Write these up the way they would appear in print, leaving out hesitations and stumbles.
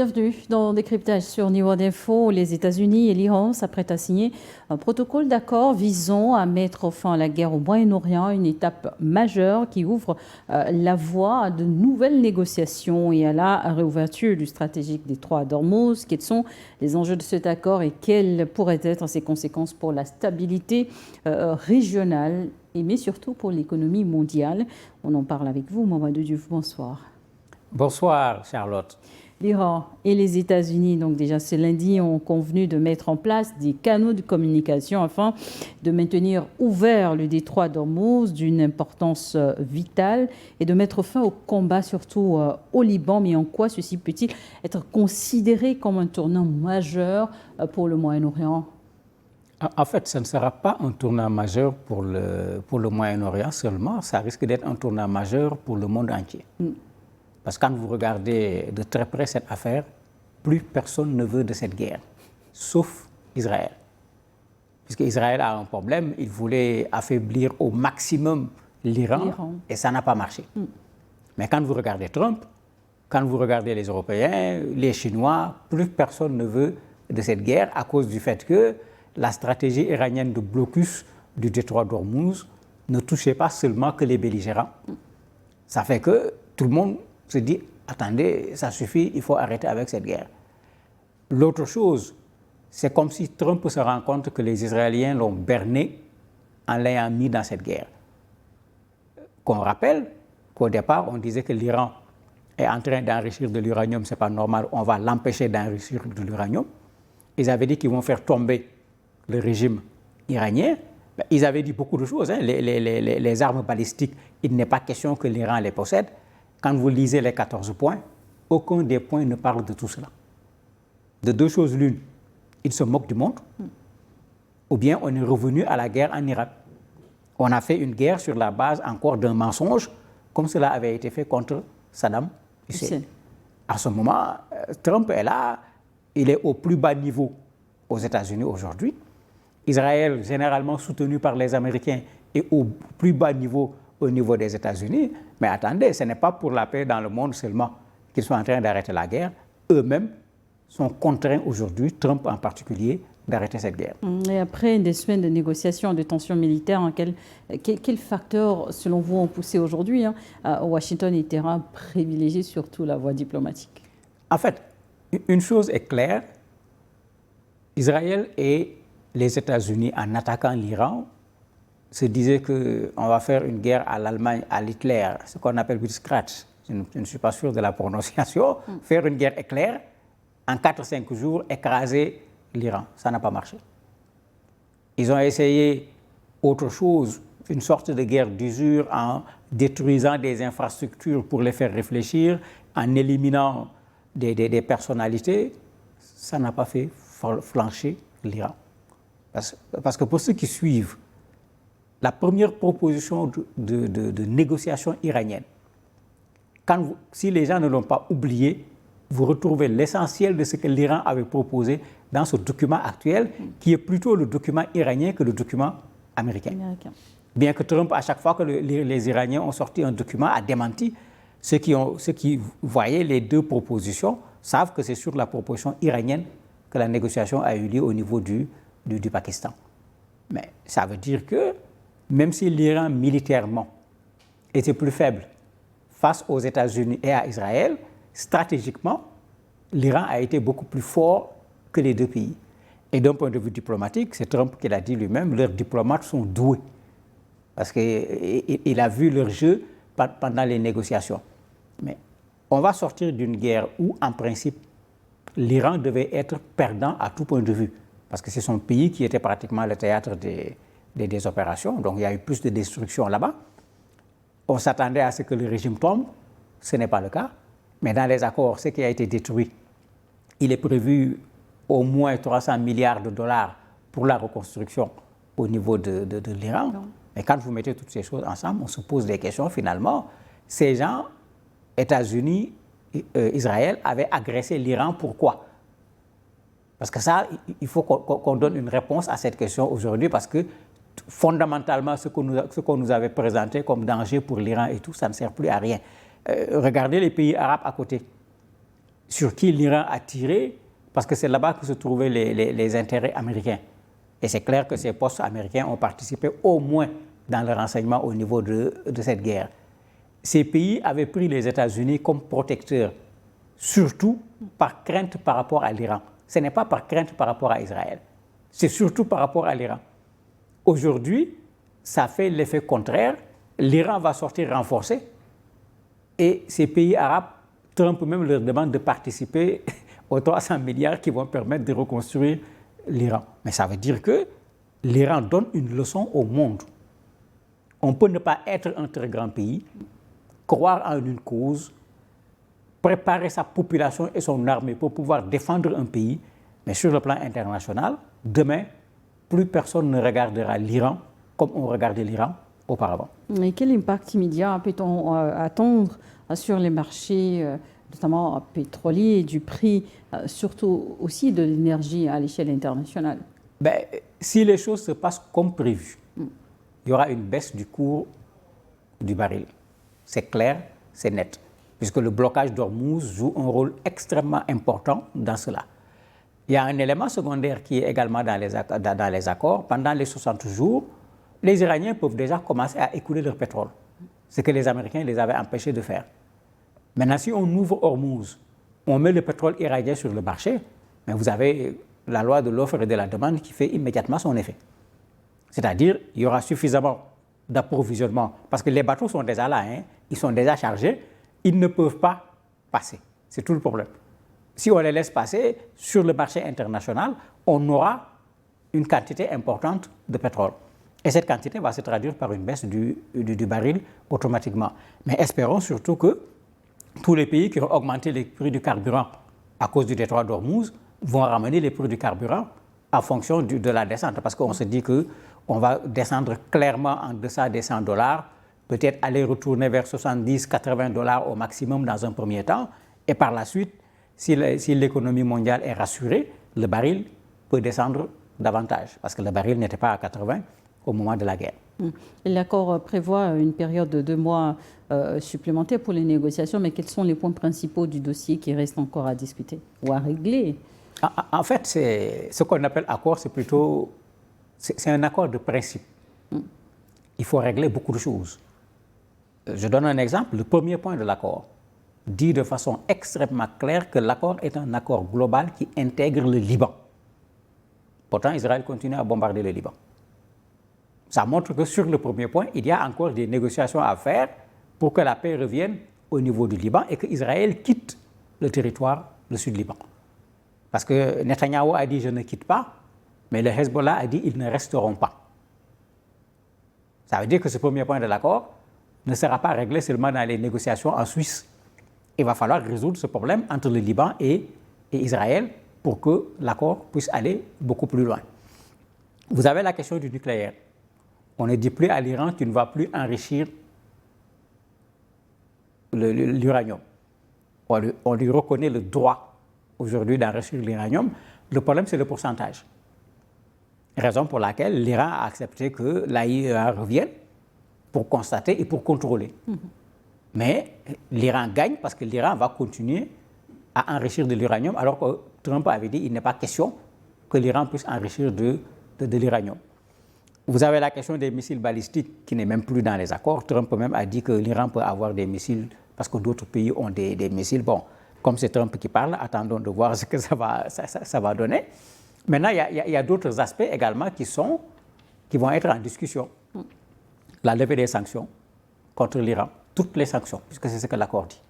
Bienvenue dans Décryptage sur Niveau d'Info. Les États-Unis et l'Iran s'apprêtent à signer un protocole d'accord visant à mettre fin à la guerre au Moyen-Orient, une étape majeure qui ouvre la voie à de nouvelles négociations et à la réouverture du stratégique détroit d'Ormuz. Quels sont les enjeux de cet accord et quelles pourraient être ses conséquences pour la stabilité régionale mais surtout pour l'économie mondiale? On en parle avec vous, Mamadou Diouf. Bonsoir. Bonsoir, Charlotte. L'Iran et les États-Unis, donc déjà ce lundi, ont convenu de mettre en place des canaux de communication afin de maintenir ouvert le détroit d'Ormuz d'une importance vitale et de mettre fin au combat, surtout au Liban. Mais en quoi ceci peut-il être considéré comme un tournant majeur pour le Moyen-Orient? En fait, ce ne sera pas un tournant majeur pour le Moyen-Orient seulement, ça risque d'être un tournant majeur pour le monde entier. Parce que quand vous regardez de très près cette affaire, plus personne ne veut de cette guerre, sauf Israël. Puisque Israël a un problème, il voulait affaiblir au maximum l'Iran et ça n'a pas marché. Mais quand vous regardez Trump, quand vous regardez les Européens, les Chinois, plus personne ne veut de cette guerre à cause du fait que la stratégie iranienne de blocus du détroit d'Ormuz ne touchait pas seulement que les belligérants. Ça fait que tout le monde se dit, attendez, ça suffit, il faut arrêter avec cette guerre. L'autre chose, c'est comme si Trump se rend compte que les Israéliens l'ont berné en l'ayant mis dans cette guerre. Qu'on rappelle qu'au départ, on disait que l'Iran est en train d'enrichir de l'uranium, c'est pas normal, on va l'empêcher d'enrichir de l'uranium. Ils avaient dit qu'ils vont faire tomber le régime iranien. Ils avaient dit beaucoup de choses, hein. Les armes balistiques, il n'est pas question que l'Iran les possède. Quand vous lisez les 14 points, aucun des points ne parle de tout cela. De deux choses l'une, ils se moquent du monde, ou bien on est revenu à la guerre en Irak. On a fait une guerre sur la base encore d'un mensonge, comme cela avait été fait contre Saddam Hussein. À ce moment, Trump est là, il est au plus bas niveau aux États-Unis aujourd'hui. Israël, généralement soutenu par les Américains, est au plus bas niveau au niveau des États-Unis. Mais attendez, ce n'est pas pour la paix dans le monde seulement qu'ils sont en train d'arrêter la guerre. Eux-mêmes sont contraints aujourd'hui, Trump en particulier, d'arrêter cette guerre. Et après des semaines de négociations, de tensions militaires, quels facteurs, selon vous, ont poussé aujourd'hui Washington et Téhéran à privilégier surtout la voie diplomatique? En fait, une chose est claire, Israël et les États-Unis, en attaquant l'Iran, se disaient qu'on va faire une guerre à l'Allemagne, à Hitler, ce qu'on appelle Blitzkrieg. Je ne suis pas sûr de la prononciation. Faire une guerre éclair, en 4-5 jours, écraser l'Iran. Ça n'a pas marché. Ils ont essayé autre chose, une sorte de guerre d'usure en détruisant des infrastructures pour les faire réfléchir, en éliminant des personnalités. Ça n'a pas fait flancher l'Iran. Parce que pour ceux qui suivent, la première proposition de négociation iranienne, si les gens ne l'ont pas oublié, vous retrouvez l'essentiel de ce que l'Iran avait proposé dans ce document actuel, qui est plutôt le document iranien que le document américain. Bien que Trump, à chaque fois que les Iraniens ont sorti un document, a démenti, ceux qui voyaient les deux propositions savent que c'est sur la proposition iranienne que la négociation a eu lieu au niveau du Pakistan. Mais ça veut dire que même si l'Iran militairement était plus faible face aux États-Unis et à Israël, stratégiquement, l'Iran a été beaucoup plus fort que les deux pays. Et d'un point de vue diplomatique, c'est Trump qui l'a dit lui-même, leurs diplomates sont doués. Parce qu'il a vu leur jeu pendant les négociations. Mais on va sortir d'une guerre où, en principe, l'Iran devait être perdant à tout point de vue. Parce que c'est son pays qui était pratiquement le théâtre des opérations. Donc il y a eu plus de destruction là-bas. On s'attendait à ce que le régime tombe. Ce n'est pas le cas. Mais dans les accords, ce qui a été détruit, il est prévu au moins 300 milliards de dollars pour la reconstruction au niveau de l'Iran. Mais quand vous mettez toutes ces choses ensemble, on se pose des questions. Finalement, ces gens, États-Unis, Israël, avaient agressé l'Iran. Pourquoi? Parce que ça, il faut qu'on donne une réponse à cette question aujourd'hui, parce que fondamentalement, ce qu'on nous avait présenté comme danger pour l'Iran et tout, ça ne sert plus à rien. Regardez les pays arabes à côté. sur qui l'Iran a tiré, parce que c'est là-bas que se trouvaient les intérêts américains. Et c'est clair que ces postes américains ont participé au moins dans le renseignement au niveau de cette guerre. Ces pays avaient pris les États-Unis comme protecteurs, surtout par crainte par rapport à l'Iran. Ce n'est pas par crainte par rapport à Israël, c'est surtout par rapport à l'Iran. Aujourd'hui, ça fait l'effet contraire. L'Iran va sortir renforcé et ces pays arabes, Trump même leur demande de participer aux 300 milliards qui vont permettre de reconstruire l'Iran. Mais ça veut dire que l'Iran donne une leçon au monde. On peut ne pas être un très grand pays, croire en une cause, préparer sa population et son armée pour pouvoir défendre un pays, mais sur le plan international, demain, plus personne ne regardera l'Iran comme on regardait l'Iran auparavant. Et quel impact immédiat peut-on attendre sur les marchés, notamment pétroliers, du prix, surtout aussi de l'énergie à l'échelle internationale? Si les choses se passent comme prévu, il y aura une baisse du cours du baril. C'est clair, c'est net, puisque le blocage d'Ormuz joue un rôle extrêmement important dans cela. Il y a un élément secondaire qui est également dans les accords. Pendant les 60 jours, les Iraniens peuvent déjà commencer à écouler leur pétrole, ce que les Américains les avaient empêchés de faire. Maintenant, si on ouvre Ormuz, on met le pétrole iranien sur le marché, mais vous avez la loi de l'offre et de la demande qui fait immédiatement son effet. C'est-à-dire, il y aura suffisamment d'approvisionnement, parce que les bateaux sont déjà là, ils sont déjà chargés, ils ne peuvent pas passer. C'est tout le problème. Si on les laisse passer sur le marché international, on aura une quantité importante de pétrole. Et cette quantité va se traduire par une baisse du baril automatiquement. Mais espérons surtout que tous les pays qui ont augmenté les prix du carburant à cause du détroit d'Ormuz vont ramener les prix du carburant en fonction de la descente. Parce qu'on se dit qu'on va descendre clairement en deçà des $100, peut-être aller retourner vers 70-80 $ au maximum dans un premier temps. Et par la suite, si l'économie mondiale est rassurée, le baril peut descendre davantage. Parce que le baril n'était pas à 80 au moment de la guerre. L'accord prévoit une période de 2 mois supplémentaire pour les négociations, mais quels sont les points principaux du dossier qui restent encore à discuter ou à régler? En fait, ce qu'on appelle accord, c'est un accord de principe. Il faut régler beaucoup de choses. Je donne un exemple. Le premier point de l'accord dit de façon extrêmement claire que l'accord est un accord global qui intègre le Liban. Pourtant, Israël continue à bombarder le Liban. Ça montre que sur le premier point, il y a encore des négociations à faire pour que la paix revienne au niveau du Liban et qu'Israël quitte le territoire, le sud-Liban. Parce que Netanyahou a dit « je ne quitte pas », mais le Hezbollah a dit « ils ne resteront pas ». Ça veut dire que ce premier point de l'accord ne sera pas réglé seulement dans les négociations en Suisse. Il va falloir résoudre ce problème entre le Liban et Israël pour que l'accord puisse aller beaucoup plus loin. Vous avez la question du nucléaire. On ne dit plus à l'Iran, tu ne vas plus enrichir l'uranium. On lui reconnaît le droit aujourd'hui d'enrichir l'uranium. Le problème, c'est le pourcentage. Raison pour laquelle l'Iran a accepté que l'AIEA revienne pour constater et pour contrôler. Mais l'Iran gagne parce que l'Iran va continuer à enrichir de l'uranium, alors que Trump avait dit qu'il n'est pas question que l'Iran puisse enrichir de l'uranium. Vous avez la question des missiles balistiques qui n'est même plus dans les accords. Trump même a dit que l'Iran peut avoir des missiles parce que d'autres pays ont des missiles. Bon, comme c'est Trump qui parle, attendons de voir ce que ça va donner. Maintenant, il y a d'autres aspects également qui vont être en discussion. La levée des sanctions contre l'Iran, toutes les sanctions, puisque c'est ce que l'accord dit.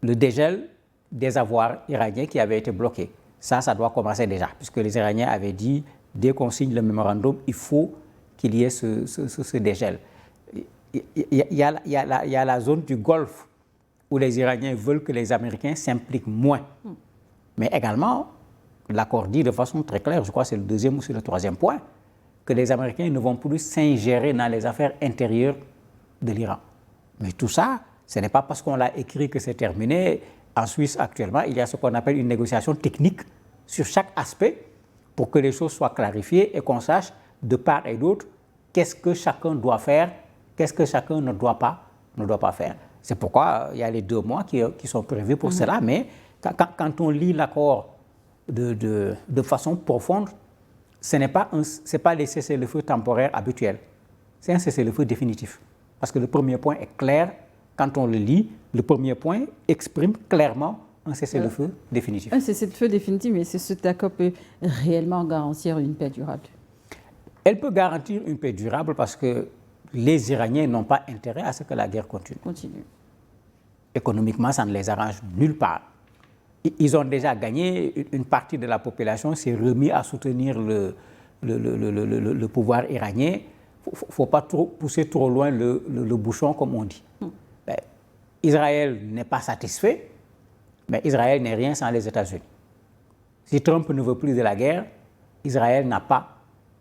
Le dégel des avoirs iraniens qui avaient été bloqués, ça doit commencer déjà, puisque les Iraniens avaient dit dès qu'on signe le mémorandum, il faut qu'il y ait ce dégel. Il y a la zone du Golfe où les Iraniens veulent que les Américains s'impliquent moins. Mais également, l'accord dit de façon très claire, je crois que c'est le deuxième ou c'est le troisième point, que les Américains ne vont plus s'ingérer dans les affaires intérieures de l'Iran. Mais tout ça, ce n'est pas parce qu'on l'a écrit que c'est terminé. En Suisse, actuellement, il y a ce qu'on appelle une négociation technique sur chaque aspect pour que les choses soient clarifiées et qu'on sache de part et d'autre qu'est-ce que chacun doit faire, qu'est-ce que chacun ne doit pas faire. C'est pourquoi il y a les 2 mois qui sont prévus pour cela. Mais quand on lit l'accord de façon profonde, ce n'est pas les cessez-le-feu temporaires habituels. C'est un cessez-le-feu définitif. Parce que le premier point est clair. Quand on le lit, le premier point exprime clairement un cessez-le-feu définitif. Un cessez-le-feu définitif, mais cet accord peut réellement garantir une paix durable? Elle peut garantir une paix durable parce que les Iraniens n'ont pas intérêt à ce que la guerre continue. Économiquement, ça ne les arrange nulle part. Ils ont déjà gagné, une partie de la population s'est remis à soutenir le pouvoir iranien. Il ne faut pas pousser trop loin le bouchon, comme on dit. Ben, Israël n'est pas satisfait, mais Israël n'est rien sans les États-Unis. Si Trump ne veut plus de la guerre, Israël n'a pas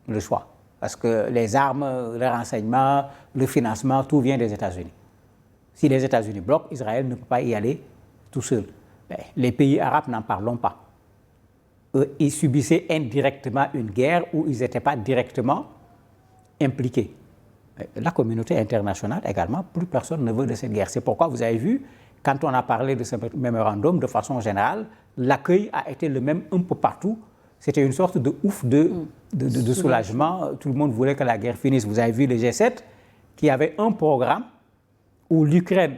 le choix. Parce que les armes, le renseignement, le financement, tout vient des États-Unis. Si les États-Unis bloquent, Israël ne peut pas y aller tout seul. Ben, les pays arabes, n'en parlons pas. Eux, ils subissaient indirectement une guerre où ils n'étaient pas directement impliqués. La communauté internationale également, plus personne ne veut de cette guerre. C'est pourquoi vous avez vu, quand on a parlé de ce mémorandum, de façon générale, l'accueil a été le même un peu partout. C'était une sorte de ouf de soulagement. Tout le monde voulait que la guerre finisse. Vous avez vu le G7 qui avait un programme où l'Ukraine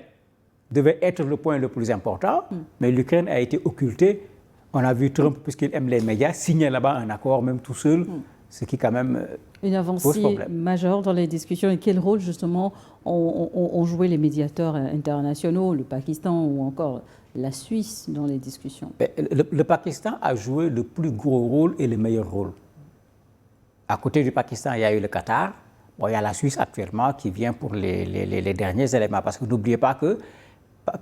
devait être le point le plus important, mais l'Ukraine a été occultée. On a vu Trump, puisqu'il aime les médias, signer là-bas un accord, même tout seul, ce qui quand même une avancée majeure dans les discussions. Et quel rôle, justement, ont joué les médiateurs internationaux, le Pakistan ou encore la Suisse dans les discussions? Le Pakistan a joué le plus gros rôle et le meilleur rôle. À côté du Pakistan, il y a eu le Qatar. Bon, il y a la Suisse actuellement qui vient pour les derniers éléments. Parce que n'oubliez pas que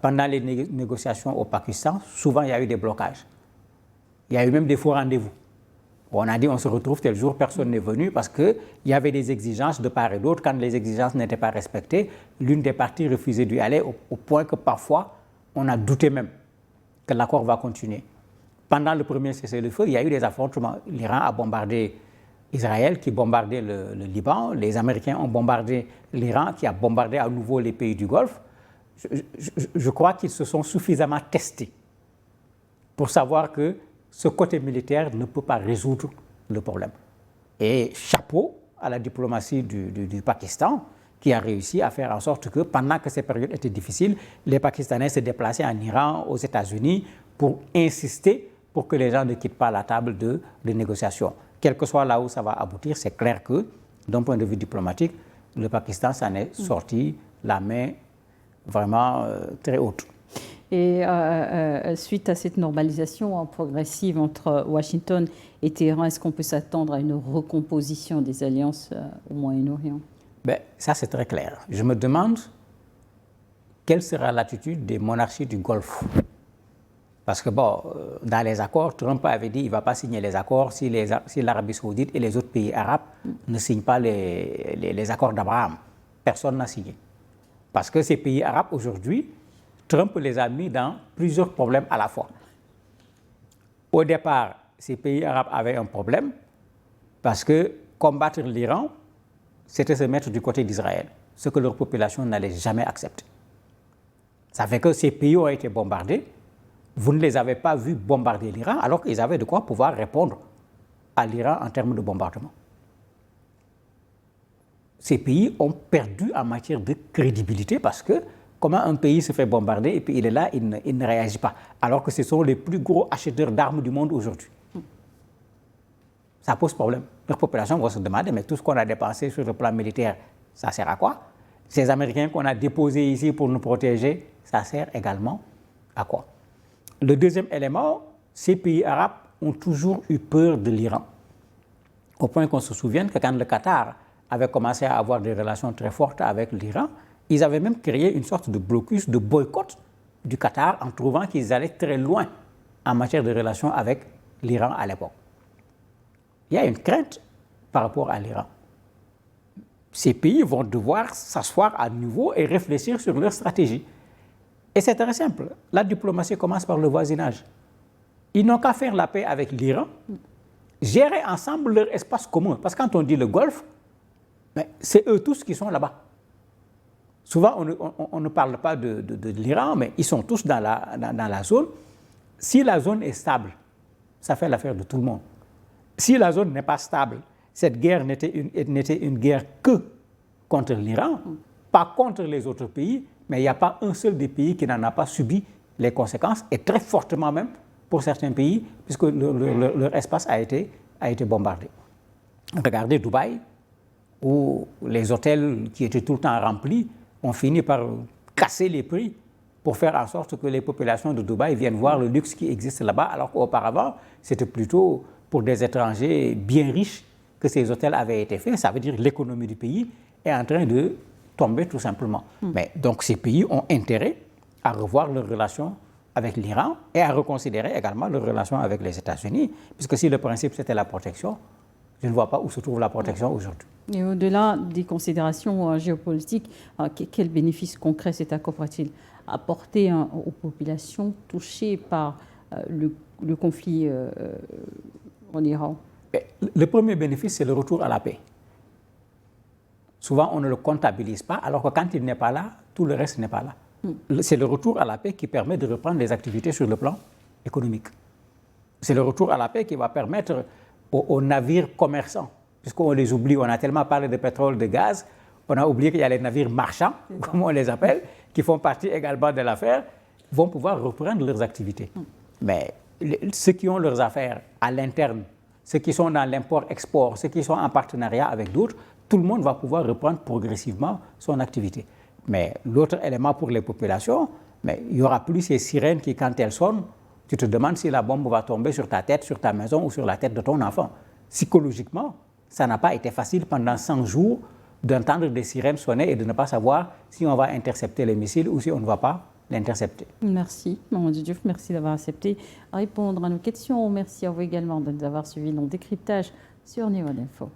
pendant les négociations au Pakistan, souvent il y a eu des blocages. Il y a eu même des faux rendez-vous. On a dit on se retrouve tel jour, personne n'est venu parce qu'il y avait des exigences de part et d'autre. Quand les exigences n'étaient pas respectées, l'une des parties refusait d'y aller au point que parfois on a douté même que l'accord va continuer. Pendant le premier cessez-le-feu, il y a eu des affrontements. L'Iran a bombardé Israël qui bombardait le Liban. Les Américains ont bombardé l'Iran qui a bombardé à nouveau les pays du Golfe. Je crois qu'ils se sont suffisamment testés pour savoir que ce côté militaire ne peut pas résoudre le problème. Et chapeau à la diplomatie du Pakistan qui a réussi à faire en sorte que pendant que ces périodes étaient difficiles, les Pakistanais se déplaçaient en Iran, aux États-Unis pour insister pour que les gens ne quittent pas la table de négociation. Quel que soit là où ça va aboutir, c'est clair que d'un point de vue diplomatique, le Pakistan s'en est sorti la main vraiment très haute. Et suite à cette normalisation progressive entre Washington et Téhéran, est-ce qu'on peut s'attendre à une recomposition des alliances au Moyen-Orient? Ça, c'est très clair. Je me demande quelle sera l'attitude des monarchies du Golfe. Parce que, dans les accords, Trump avait dit qu'il ne va pas signer les accords si l'Arabie saoudite et les autres pays arabes ne signent pas les accords d'Abraham. Personne n'a signé. Parce que ces pays arabes, aujourd'hui, Trump les a mis dans plusieurs problèmes à la fois. Au départ, ces pays arabes avaient un problème parce que combattre l'Iran, c'était se mettre du côté d'Israël, ce que leur population n'allait jamais accepter. Ça fait que ces pays ont été bombardés. Vous ne les avez pas vus bombarder l'Iran alors qu'ils avaient de quoi pouvoir répondre à l'Iran en termes de bombardement. Ces pays ont perdu en matière de crédibilité parce que comment un pays se fait bombarder et puis il est là, il ne réagit pas, alors que ce sont les plus gros acheteurs d'armes du monde aujourd'hui. Ça pose problème. Leur population va se demander, mais tout ce qu'on a dépensé sur le plan militaire, ça sert à quoi? Ces Américains qu'on a déposés ici pour nous protéger, ça sert également à quoi? Le deuxième élément, ces pays arabes ont toujours eu peur de l'Iran. Au point qu'on se souvienne que quand le Qatar avait commencé à avoir des relations très fortes avec l'Iran, ils avaient même créé une sorte de blocus, de boycott du Qatar en trouvant qu'ils allaient très loin en matière de relations avec l'Iran à l'époque. Il y a une crainte par rapport à l'Iran. Ces pays vont devoir s'asseoir à nouveau et réfléchir sur leur stratégie. Et c'est très simple. La diplomatie commence par le voisinage. Ils n'ont qu'à faire la paix avec l'Iran, gérer ensemble leur espace commun. Parce que quand on dit le Golfe, c'est eux tous qui sont là-bas. Souvent, on ne parle pas de l'Iran, mais ils sont tous dans la zone. Si la zone est stable, ça fait l'affaire de tout le monde. Si la zone n'est pas stable, cette guerre n'était une guerre que contre l'Iran, pas contre les autres pays, mais il n'y a pas un seul des pays qui n'en a pas subi les conséquences, et très fortement même pour certains pays, puisque leur espace a été bombardé. Regardez Dubaï, où les hôtels qui étaient tout le temps remplis ont fini par casser les prix pour faire en sorte que les populations de Dubaï viennent voir le luxe qui existe là-bas, alors qu'auparavant, c'était plutôt pour des étrangers bien riches que ces hôtels avaient été faits. Ça veut dire que l'économie du pays est en train de tomber tout simplement. Mais donc ces pays ont intérêt à revoir leurs relations avec l'Iran et à reconsidérer également leurs relations avec les États-Unis, puisque si le principe c'était la protection, je ne vois pas où se trouve la protection aujourd'hui. Et au-delà des considérations géopolitiques, quel bénéfice concret cet accord pourrait-il apporter aux populations touchées par le conflit en Iran? Le premier bénéfice, c'est le retour à la paix. Souvent, on ne le comptabilise pas, alors que quand il n'est pas là, tout le reste n'est pas là. C'est le retour à la paix qui permet de reprendre les activités sur le plan économique. C'est le retour à la paix qui va permettre aux navires commerçants, puisqu'on les oublie, on a tellement parlé de pétrole, de gaz, on a oublié qu'il y a les navires marchands, comme on les appelle, qui font partie également de l'affaire, vont pouvoir reprendre leurs activités. Mais ceux qui ont leurs affaires à l'interne, ceux qui sont dans l'import-export, ceux qui sont en partenariat avec d'autres, tout le monde va pouvoir reprendre progressivement son activité. Mais l'autre élément pour les populations, mais il n'y aura plus ces sirènes qui, quand elles sonnent, tu te demandes si la bombe va tomber sur ta tête, sur ta maison ou sur la tête de ton enfant. Psychologiquement, ça n'a pas été facile pendant 100 jours d'entendre des sirènes sonner et de ne pas savoir si on va intercepter les missiles ou si on ne va pas l'intercepter. Merci, Mamadou Diouf, merci d'avoir accepté à répondre à nos questions. Merci à vous également de nous avoir suivis nos décryptages sur Niveau Info.